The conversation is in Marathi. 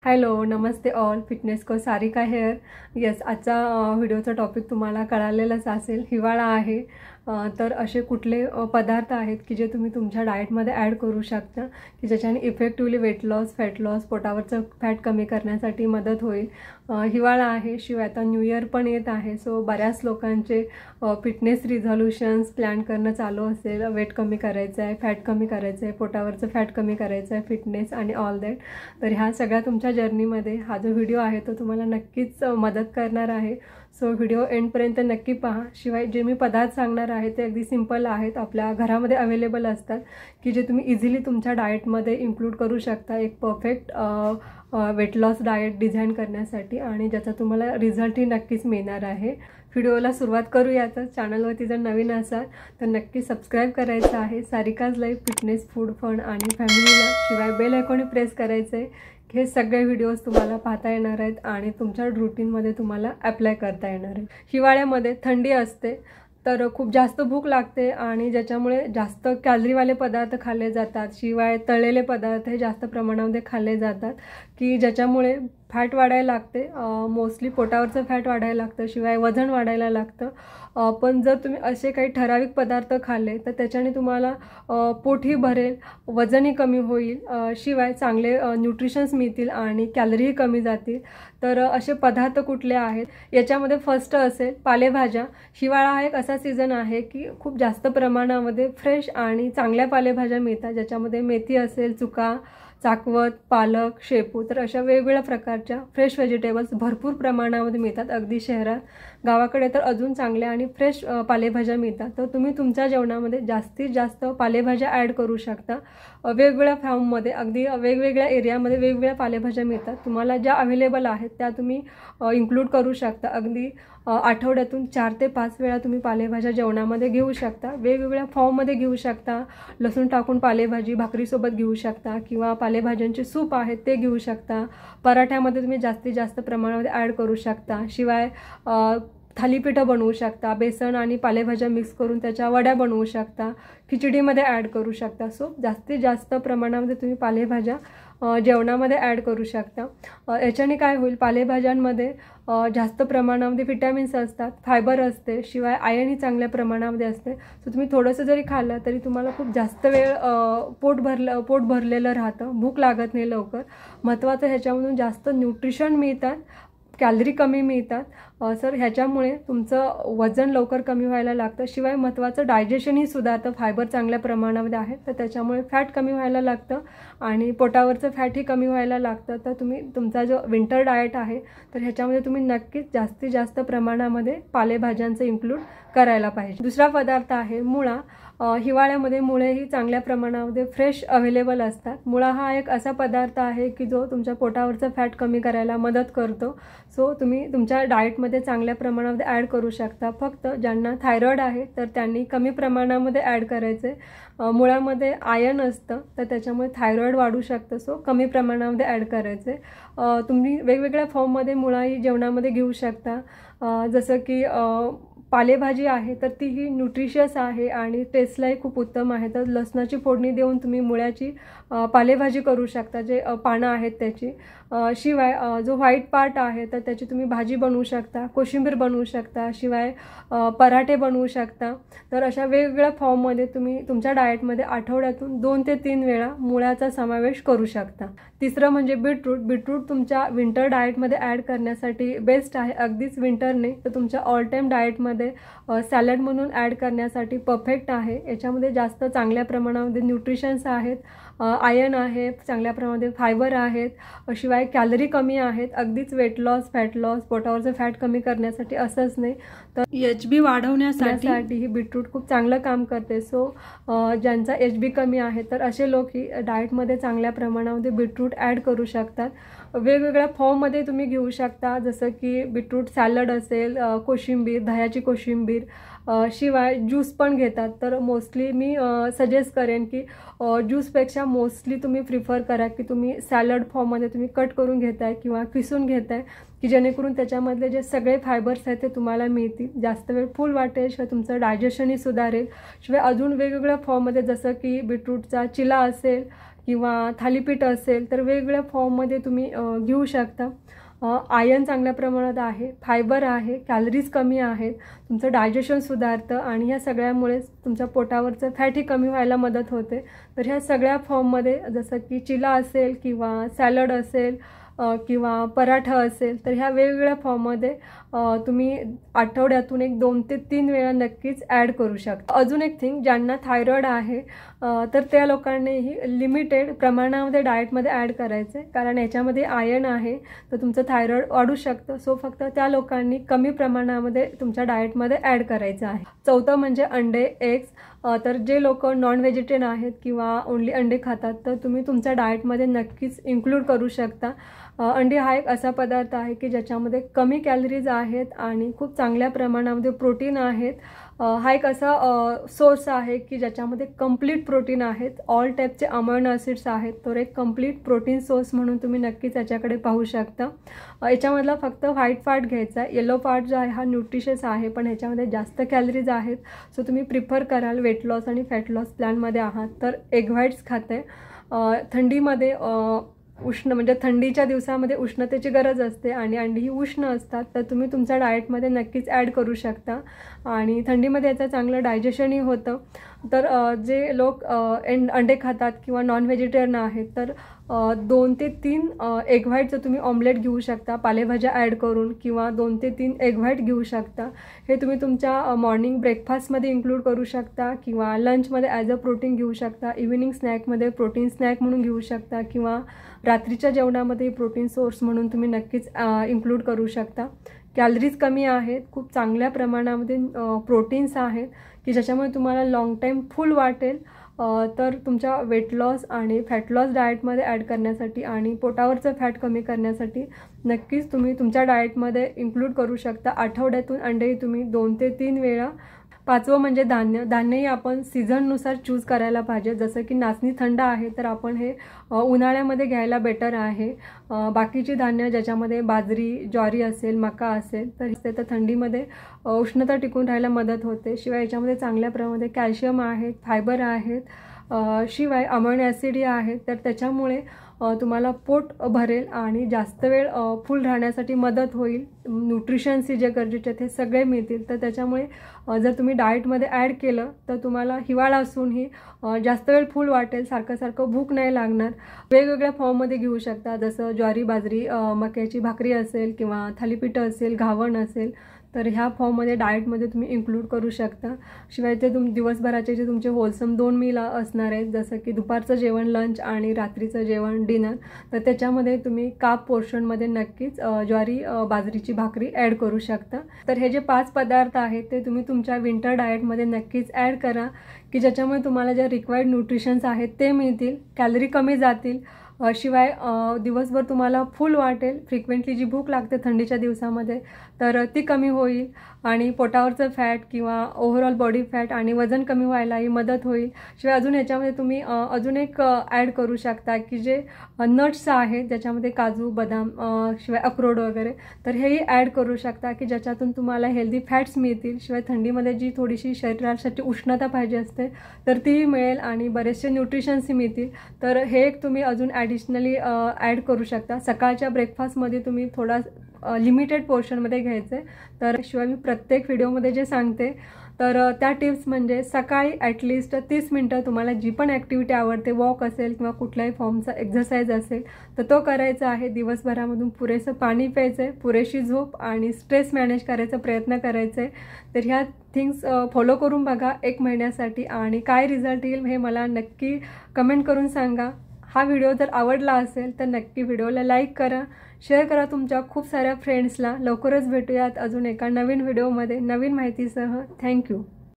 हॅलो नमस्ते ऑल, फिटनेस को सारिका हेअर. येस, आजचा व्हिडिओचा टॉपिक तुम्हाला कळालेलाच असेल. हिवाळा आहे तर असे कुठले पदार्थ आहेत की जे तुम्ही तुमच्या डाएटमध्ये ॲड करू शकता की ज्याच्याने effectively weight loss, fat loss, पोटावरचं फॅट कमी करण्यासाठी मदत होईल. हिवाळा आहे, शिवाय आता न्यू इयर पण येत आहे. सो बऱ्याच लोकांचे फिटनेस रिझॉल्युशन्स प्लॅन करणं चालू असेल. वेट कमी करायचं आहे, फॅट कमी करायचं आहे, पोटावरचं फॅट कमी करायचं आहे, फिटनेस आणि ऑल दॅट. तर ह्या सगळ्या तुमच्या जर्नीमध्ये हा जो व्हिडिओ आहे तो तुम्हाला नक्कीच मदत करणार आहे. सो व्हिडिओ एंडपर्यंत नक्की पहा. शिवाय जे मी पदार्थ सांगणार आहे ते अगदी सिंपल आहेत, आपल्या घरामध्ये अवेलेबल असतात की जे तुम्ही इझिली तुमच्या डाएटमध्ये इन्क्लूड करू शकता एक perfect weight loss diet design करण्यासाठी, आणि ज्याचा तुम्हाला रिझल्टही नक्कीच मिळणार आहे. व्हिडिओला सुरुवात करूयात. चॅनलवरती जर नवीन असाल तर नक्की सबस्क्राईब करायचं आहे. Sarika's life fitness, food, fun आणि फॅमिलीला. शिवाय बेल आयकॉन प्रेस करायचं आहे. हे सगळे व्हिडिओज तुम्हाला पाहता येणार आहेत आणि तुमच्या रूटीनमध्ये तुम्हाला अप्लाय करता येणार आहे. हिवाळ्यामध्ये थंडी असते तर खूप जास्त भूक लागते आणि ज्याच्यामुळे जास्त कॅलरीवाले पदार्थ खाल्ले जातात. शिवाय तळलेले पदार्थ हे जास्त प्रमाणामध्ये खाल्ले जातात की ज्याच्यामुळे फॅट वाढायला लागते. मोस्टली पोटावरचं फॅट वाढायला लागतं, शिवाय वजन वाढायला लागतं. पण जर तुम्ही असे काही ठराविक पदार्थ खाल्ले तर त्याच्याने तुम्हाला पोटही भरेल, वजनही कमी होईल, शिवाय चांगले न्यूट्रिशन्स मिळतील आणि कॅलरीही कमी जातील. तर असे पदार्थ कुठले आहेत याच्यामध्ये फर्स्ट असेल पालेभाज्या. हिवाळा हा एक असा सीझन आहे की खूप जास्त प्रमाणामध्ये फ्रेश आणि चांगल्या पालेभाज्या मिळतात, ज्याच्यामध्ये मेथी असेल, चुका, चाकवत, पालक, शेपू. तर अशा वेगवेगळ्या प्रकारच्या फ्रेश व्हेजिटेबल्स भरपूर प्रमाणामध्ये मिळतात. अगदी शहरात, गावाकडे तर अजून चांगल्या आणि फ्रेश पालेभाज्या मिळतात. तर तुम्ही तुमच्या जेवणामध्ये जास्तीत जास्त पालेभाज्या ॲड करू शकता. वेगवेगळ्या फार्ममध्ये अगदी वेगवेगळ्या एरियामध्ये वेगवेगळ्या पालेभाज्या मिळतात. तुम्हाला ज्या अवेलेबल आहेत त्या तुम्ही इन्क्लूड करू शकता. अगदी आठवड्यातून 4 ते 5 वेळा तुम्ही पालेभाज्या जेवणामध्ये घेऊ शकता. वेगवेगळ्या फॉर्ममध्ये घेऊ शकता. लसूण टाकून पालेभाजी भाकरीसोबत घेऊ शकता किंवा पालेभाज्यांचे सूप आहेत ते घेऊ शकता. पराठ्यामध्ये तुम्ही जास्तीत जास्त प्रमाणामध्ये ॲड करू शकता. शिवाय थालीपीठं बनवू शकता. बेसन आणि पालेभाज्या मिक्स करून त्याच्या वड्या बनवू शकता. खिचडीमध्ये ॲड करू शकता. सो जास्तीत जास्त प्रमाणामध्ये तुम्ही पालेभाज्या जेवणामध्ये ॲड करू शकता. याच्याने काय होईल, पालेभाज्यांमध्ये जास्त प्रमाणामध्ये विटॅमिन्स असतात, फायबर असते, शिवाय आयर्नही चांगल्या प्रमाणामध्ये असते. सो तुम्ही थोडंसं जरी खाल्लं तरी तुम्हाला खूप जास्त वेळ पोट भरलेलं राहतं, भूक लागत नाही लवकर. महत्त्वाचं ह्याच्यामधून जास्त न्यूट्रिशन मिळतात, कॅलरी कमी मिळतात. सर ह्याच्यामुळे तुमचं वजन लवकर कमी व्हायला लागतं. शिवाय महत्त्वाचं डायजेशनही सुधारतं. फायबर चांगल्या प्रमाणामध्ये आहे तर त्याच्यामुळे फॅट कमी व्हायला लागतं आणि पोटावरचं फॅटही कमी व्हायला लागतं. तर तुम्ही तुमचा जो विंटर डाएट आहे तर ह्याच्यामध्ये तुम्ही नक्कीच जास्तीत जास्त प्रमाणामध्ये पालेभाज्यांचं इन्क्लूड करायला पाहिजे. दुसरा पदार्थ आहे मुळा. हिवाळ्यामध्ये मुळेही चांगल्या प्रमाणामध्ये फ्रेश अवेलेबल असतात. मुळा हा एक असा पदार्थ आहे की जो तुमच्या पोटावरचं फॅट कमी करायला मदत करतो. सो तुम्ही तुमच्या डाएटमध्ये चांगल्या प्रमाणामध्ये ॲड करू शकता. फक्त ज्यांना थायरॉइड आहे तर त्यांनी कमी प्रमाणामध्ये ॲड करायचे. मुळामध्ये आयर्न असतं तर त्याच्यामुळे थायरॉइड वाढू शकतं. सो कमी प्रमाणामध्ये ॲड करायचे. तुम्ही वेगवेगळ्या फॉर्ममध्ये मुळाही जेवणामध्ये घेऊ शकता. जसं की पालेभाजी आहे तर तीही न्यूट्रिशियस आहे आणि टेस्टलाही खूप उत्तम आहे. तर लसणाची फोडणी देऊन तुम्ही मुळ्याची पालेभाजी करू शकता, जे पानं आहेत त्याची. शिवाय जो व्हाईट पार्ट आहे तर त्याची तुम्ही भाजी बनवू शकता, कोशिंबीर बनवू शकता, शिवाय पराठे बनवू शकता. तर अशा वेगवेगळ्या फॉर्ममध्ये तुम्ही तुमच्या डाएटमध्ये आठवड्यातून 2 ते 3 वेळा मुळ्याचा समावेश करू शकता. तिसरं म्हणजे बीटरूट. बीटरूट तुमच्या विंटर डाएटमध्ये ॲड करण्यासाठी बेस्ट आहे. अगदीच विंटर नाही तर तुमच्या ऑल टाईम डाएटमध्ये सॅलड म्हणून ॲड करण्यासाठी परफेक्ट आहे. याच्यामध्ये जास्त चांगल्या प्रमाणामध्ये न्यूट्रिशन्स आहेत, आयर्न आहे, चांगल्या प्रमाणामध्ये फायबर आहेत, शिवाय कॅलरी कमी आहेत. अगदीच वेट लॉस, फॅट लॉस, पोटावरचं फॅट कमी करण्यासाठी असंच नाही तर HB वाढवण्यासाठी ही बीटरूट खूप चांगलं काम करते. सो ज्यांचा HB कमी आहे तर असे लोक ही डाएटमध्ये चांगल्या प्रमाणामध्ये बीटरूट ॲड करू शकतात. वेगवेगळ्या फॉर्ममध्ये तुम्ही घेऊ शकता, जसं की बीटरूट सॅलड असेल, कोशिंबीर, दह्याची कोशिंबीर, शिवाय ज्यूस पण घेतात. तर मोस्टली मी सजेस्ट करेन की ज्यूसपेक्षा मोस्टली तुम्ही प्रिफर करा की तुम्ही सॅलड फॉर्ममध्ये तुम्ही कट करून घेताय किंवा किसून घेताय की जेणेकरून त्याच्यामधले जे सगळे फायबर्स आहेत ते तुम्हाला मिळतील. जास्त वेळ फुल वाटेल, शिवाय तुमचं डायजेशनही सुधारेल. शिवाय अजून वेगवेगळ्या फॉर्ममध्ये जसं की बीटरूटचा चिला असेल किंवा थालीपीठ असेल तर वेगवेगळ्या फॉर्ममध्ये तुम्ही घेऊ शकता. आयर्न चांगल्या प्रमाणात आहे, फायबर आहे, कॅलरीज कमी आहेत, तुमचं डायजेशन सुधारतं आणि ह्या सगळ्यामुळेच तुमच्या पोटावरचं फॅटही कमी व्हायला मदत होते. तर ह्या सगळ्या फॉर्ममध्ये जसं की चिला असेल किंवा सॅलड असेल किंवा पराठा असेल तर ह्या वेगवेगळ्या फॉर्ममध्ये तुम्ही आठवड्यातून 2 ते 3 वेळा नक्कीच ॲड करू शकता. अजून एक थिंग, ज्यांना थायरॉइड आहे तर त्या लोकांनीही लिमिटेड प्रमाणामध्ये डाएटमध्ये ॲड करायचे, कारण याच्यामध्ये आयर्न आहे तर तुमचं थायरॉइड वाढू शकतं. सो फक्त त्या लोकांनी कमी प्रमाणामध्ये तुमच्या डाएटमध्ये ॲड करायचं आहे. चौथं म्हणजे अंडे, एग्स. तर जे लोक नॉन व्हेजिटेरियन आहेत किंवा ओन्ली अंडे खातात तर तुम्ही तुमच्या डाएटमध्ये नक्कीच इन्क्लूड करू शकता. अंडी हा एक असा पदार्थ आहे की ज्याच्यामध्ये कमी कॅलरीज आहेत आणि खूप चांगल्या प्रमाणामध्ये प्रोटीन आहेत. हा एक असा सोर्स आहे की ज्याच्यामध्ये कंप्लीट प्रोटीन आहेत, ऑल टाईपचे अमायनो ॲसिड्स आहेत. तर एक कंप्लीट प्रोटीन सोर्स म्हणून तुम्ही नक्कीच याच्याकडे पाहू शकता. याच्यामधला फक्त व्हाईट पार्ट घ्यायचा आहे, येलो पार्ट जो आहे हा न्यूट्रिशियस आहे पण ह्याच्यामध्ये जास्त कॅलरीज आहेत. सो तुम्ही प्रिफर कराल वेट लॉस आणि फॅट लॉस प्लॅनमध्ये आहात तर एग व्हाईट्स खाते. थंडीमध्ये उष्ण म्हणजे थंडीच्या दिवसामध्ये उष्णतेची गरज असते आणि अंडी ही उष्ण असतात तर तुम्ही तुमच्या डाएटमध्ये नक्कीच ॲड करू शकता आणि थंडीमध्ये याचं चांगलं डायजेशनही होतं. तर जे लोक अंडे खातात किंवा नॉन व्हेजिटेरियन आहेत तर 2 ते 3 एग व्हाईटचं तुम्ही ऑमलेट घेऊ शकता पालेभाज्या ॲड करून किंवा 2 ते 3 एग व्हाईट घेऊ शकता. हे तुम्ही तुमच्या मॉर्निंग ब्रेकफास्टमध्ये इन्क्लूड करू शकता किंवा लंचमध्ये ॲज अ प्रोटीन घेऊ शकता, इव्हिनिंग स्नॅकमध्ये प्रोटीन स्नॅक म्हणून घेऊ शकता किंवा रात्रीच्या जेवणामध्ये प्रोटीन सोर्स म्हणून तुम्ही नक्कीच इन्क्लूड करू शकता. कॅलरीज कमी आहेत, खूप चांगल्या प्रमाणामध्ये प्रोटीन्स आहेत की ज्याच्यामुळे तुम्हाला लाँग टाईम फुल वाटेल. तर तुमच्या वेट लॉस आणि फॅट लॉस डाएटमध्ये ॲड करण्यासाठी आणि पोटावरचं फॅट कमी करण्यासाठी नक्कीच तुम्ही तुमच्या डाएटमध्ये इन्क्लूड करू शकता. आठवड्यातून अंडेही तुम्ही 2 ते 3 वेळा. 5वं म्हणजे धान्यही आपण सीझननुसार चूज करायला पाहिजे. जसं की नाचणी थंड आहे तर आपण हे उन्हाळ्यामध्ये घ्यायला बेटर आहे. बाकीची धान्य ज्याच्यामध्ये बाजरी, ज्वारी असेल, मका असेल तर थंडीमध्ये उष्णता टिकून राहायला मदत होते. शिवाय याच्यामध्ये चांगल्या प्रमाणामध्ये कॅल्शियम आहेत, फायबर आहेत, शिवाय अमायनो ॲसिडही आहेत. तर त्याच्यामुळे तुम्हाला पोट भरेल आणि जास्त वेळ फुल राहण्यासाठी मदत होईल. न्यूट्रिशन्स जे गरजेचे ते सगळे मिळतील. तर त्याच्यामुळे जर तुम्ही डाएटमध्ये ॲड केलं तर तुम्हाला हिवाळा असूनही जास्त वेळ फुल वाटेल, सारखं भूक नाही लागणार. वेगवेगळ्या फॉर्ममध्ये घेऊ शकता जसं ज्वारी, बाजरी, मक्याची भाकरी असेल किंवा थालीपीठ असेल, घावण असेल तर ह्या फॉर्ममध्ये डाएटमध्ये तुम्ही इन्क्लूड करू शकता. शिवाय ते दिवसभराचे जे तुमचे होलसम 2 मील असणार आहेत जसं की दुपारचं जेवण, लंच आणि रात्रीचं जेवण, डिनर, तर त्याच्यामध्ये तुम्ही काप पोर्शनमध्ये नक्कीच ज्वारी, बाजरीची भाकरी ॲड करू शकता. तर हे जे 5 पदार्थ आहेत ते तुम्ही तुमच्या विंटर डाएटमध्ये नक्कीच ॲड करा की ज्याच्यामुळे तुम्हाला ज्या रिक्वायर्ड न्यूट्रिशन्स आहेत ते मिळतील, कॅलरी कमी जातील. शिवाय दिवसभर तुम्हाला फुल वाटेल. फ्रिक्वेंटली जी भूक लागते थंडीच्या दिवसामध्ये तर ती कमी होईल आणि पोटावरचं फॅट किंवा ओव्हरऑल बॉडी फॅट आणि वजन कमी व्हायलाही मदत होईल. शिवाय अजून ह्याच्यामध्ये तुम्ही अजून एक ॲड करू शकता की जे नट्स आहेत ज्याच्यामध्ये काजू, बदाम, शिवाय अक्रोड वगैरे, तर हेही ॲड करू शकता की ज्याच्यातून तुम्हाला हेल्दी फॅट्स मिळतील. शिवाय थंडीमध्ये जी थोडीशी शरीरासाठी उष्णता पाहिजे असते तर तीही मिळेल आणि बरेचसे न्यूट्रिशन्सही मिळतील. तर हे एक तुम्ही अजून ॲडिशनली ॲड करू शकता. सकाळच्या ब्रेकफास्टमध्ये तुम्ही थोडा लिमिटेड पोर्शनमध्ये घ्यायचं आहे. तर शिवाय मी प्रत्येक व्हिडिओमध्ये जे सांगते तर त्या टिप्स म्हणजे सकाळी ॲटलिस्ट 30 मिनटं तुम्हाला जी पण ॲक्टिव्हिटी आवडते, वॉक असेल किंवा कुठल्याही फॉर्मचा एक्झरसाईज असेल तर तो करायचा आहे. दिवसभरामधून पुरेसं पाणी प्यायचं आहे, पुरेशी झोप आणि स्ट्रेस मॅनेज करायचा प्रयत्न करायचा आहे. तर ह्या थिंग्स फॉलो करून बघा 1 महिन्यासाठी आणि काय रिझल्ट येईल हे मला नक्की कमेंट करून सांगा. हा व्हिडिओ जर आवडला असेल तर नक्की व्हिडिओला लाईक करा, शेअर करा तुमच्या खूप साऱ्या फ्रेंड्सला. लवकरच भेटूयात अजून एका नवीन व्हिडिओमध्ये नवीन माहितीसह. थँक्यू.